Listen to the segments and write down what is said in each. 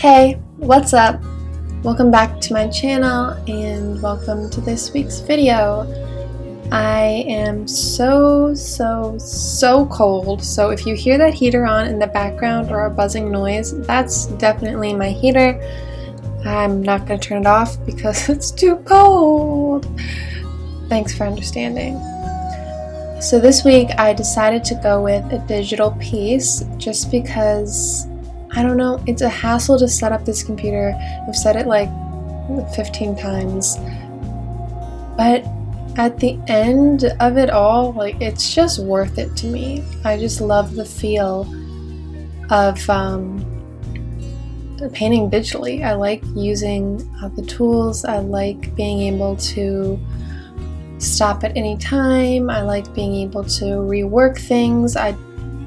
Hey, what's up? Welcome back to my channel and welcome to this week's video. I am so cold, so if you hear that heater on in the background or a buzzing noise, that's definitely my heater. I'm not going to turn it off because it's too cold. Thanks for understanding. So this week I decided to go with a digital piece just because I don't know, it's a hassle to set up this computer. I've said it like 15 times. But at the end of it all, like, it's just worth it to me. I just love the feel of painting digitally. I like using the tools. I like being able to stop at any time. I like being able to rework things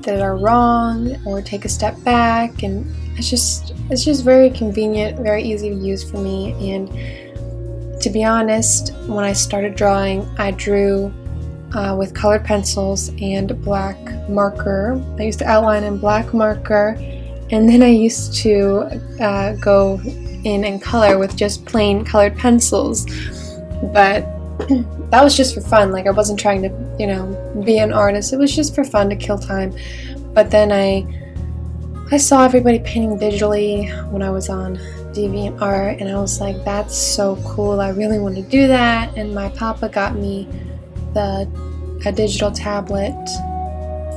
that are wrong or take a step back, and it's just very convenient, very easy to use for me. And to be honest, when I started drawing, I drew with colored pencils and black marker. I used to outline in black marker, and then I used to go in and color with just plain colored pencils, but that was just for fun. Like, I wasn't trying to, be an artist. It was just for fun to kill time. But then I saw everybody painting digitally when I was on DeviantArt, and I was like, that's so cool. I really want to do that. And my papa got me a digital tablet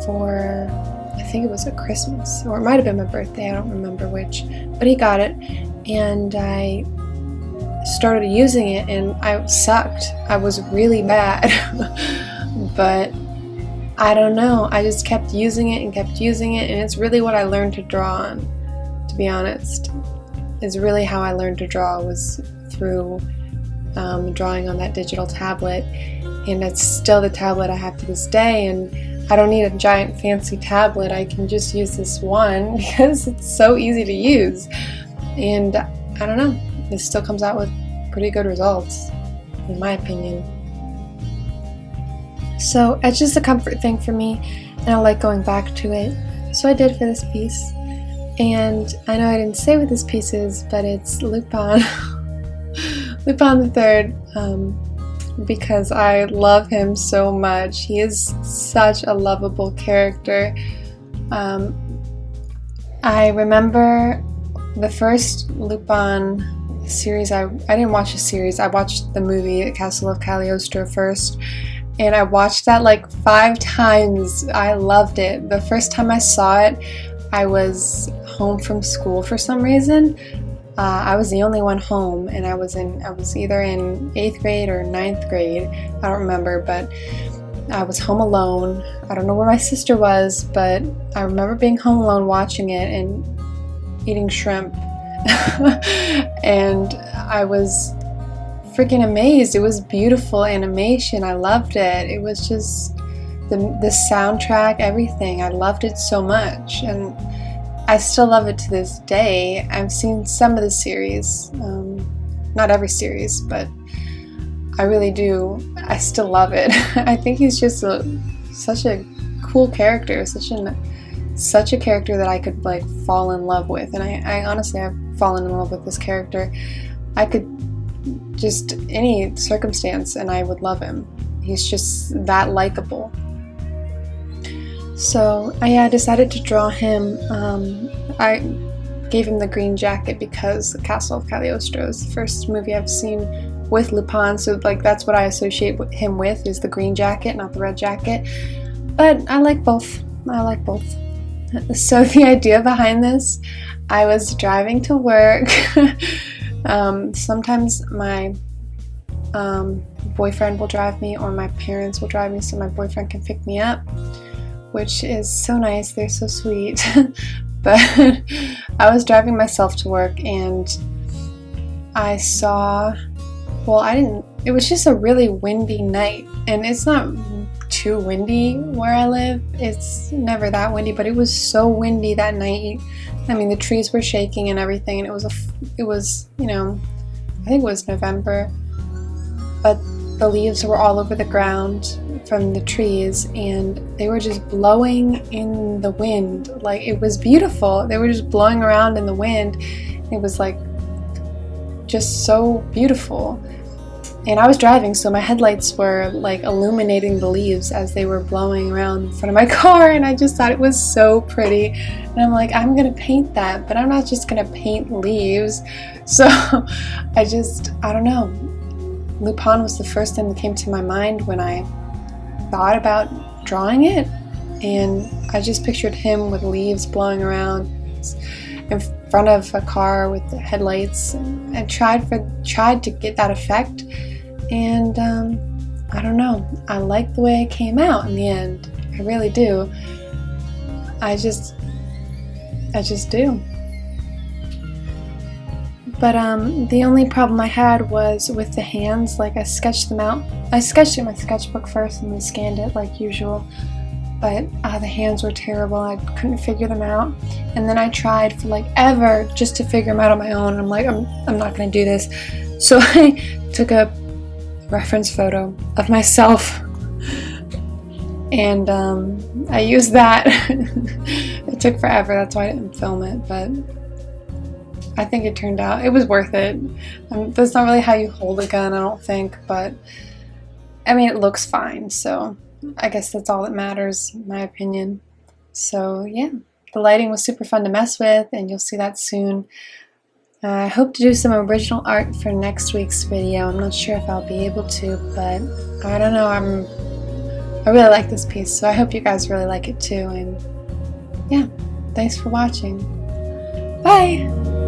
for, I think it was a Christmas, or it might have been my birthday. I don't remember which, but he got it, and I started using it, and I sucked. I was really bad. But I don't know, I just kept using it, and it's really what I learned to draw on, to be honest. It's really how I learned to draw, was through drawing on that digital tablet, and it's still the tablet I have to this day. And I don't need a giant fancy tablet. I can just use this one because it's so easy to use, and I don't know, it still comes out with pretty good results, in my opinion. So it's just a comfort thing for me, and I like going back to it. So I did for this piece. And I know I didn't say what this piece is, but it's Lupin. Lupin the Third, because I love him so much. He is such a lovable character. I remember the first Lupin series, I didn't watch the series, I watched the movie Castle of Cagliostro first, and I watched that like 5 times. I loved it. The first time I saw it, I was home from school for some reason. I was the only one home, and I was either in 8th grade or 9th grade, I don't remember, but I was home alone. I don't know where my sister was, but I remember being home alone watching it and eating shrimp. And I was freaking amazed. It was beautiful animation. I loved it. It was just the soundtrack, everything. I loved it so much, and I still love it to this day. I've seen some of the series, not every series, but I really do. I still love it. I think he's just such a cool character, such a character that I could like fall in love with, and I honestly have fallen in love with this character. I could just any circumstance and I would love him. He's just that likable. So I decided to draw him. I gave him the green jacket because the Castle of Cagliostro is the first movie I've seen with Lupin, so like that's what I associate him with, is the green jacket, not the red jacket. But I like both. So the idea behind this, I was driving to work. Sometimes my boyfriend will drive me, or my parents will drive me, so my boyfriend can pick me up, which is so nice. They're so sweet. But I was driving myself to work, and I saw, it was just a really windy night, and it's not too windy where I live. It's never that windy, but it was so windy that night. I mean, the trees were shaking and everything, and it was, I think it was November, but the leaves were all over the ground from the trees, and they were just blowing in the wind. Like, it was beautiful. They were just blowing around in the wind, It was like just so beautiful. And I was driving, so my headlights were like illuminating the leaves as they were blowing around in front of my car, and I just thought it was so pretty. And I'm like, I'm gonna paint that, but I'm not just gonna paint leaves. So I don't know. Lupin was the first thing that came to my mind when I thought about drawing it, and I just pictured him with leaves blowing around in front of a car with the headlights, and I tried to get that effect. And I don't know, I like the way it came out in the end. I really do. I just do. But the only problem I had was with the hands. Like, I sketched them out. I sketched it in my sketchbook first and then scanned it like usual. But the hands were terrible. I couldn't figure them out. And then I tried for like ever just to figure them out on my own. And I'm like, I'm not gonna do this. So I took a reference photo of myself, and I used that. It took forever, that's why I didn't film it, but I think it turned out, it was worth it. That's not really how you hold a gun, I don't think, but I mean, it looks fine, so I guess that's all that matters, in my opinion. So yeah, the lighting was super fun to mess with, and you'll see that soon. I hope to do some original art for next week's video. I'm not sure if I'll be able to, but I don't know. I really like this piece, so I hope you guys really like it too. And yeah, thanks for watching. Bye!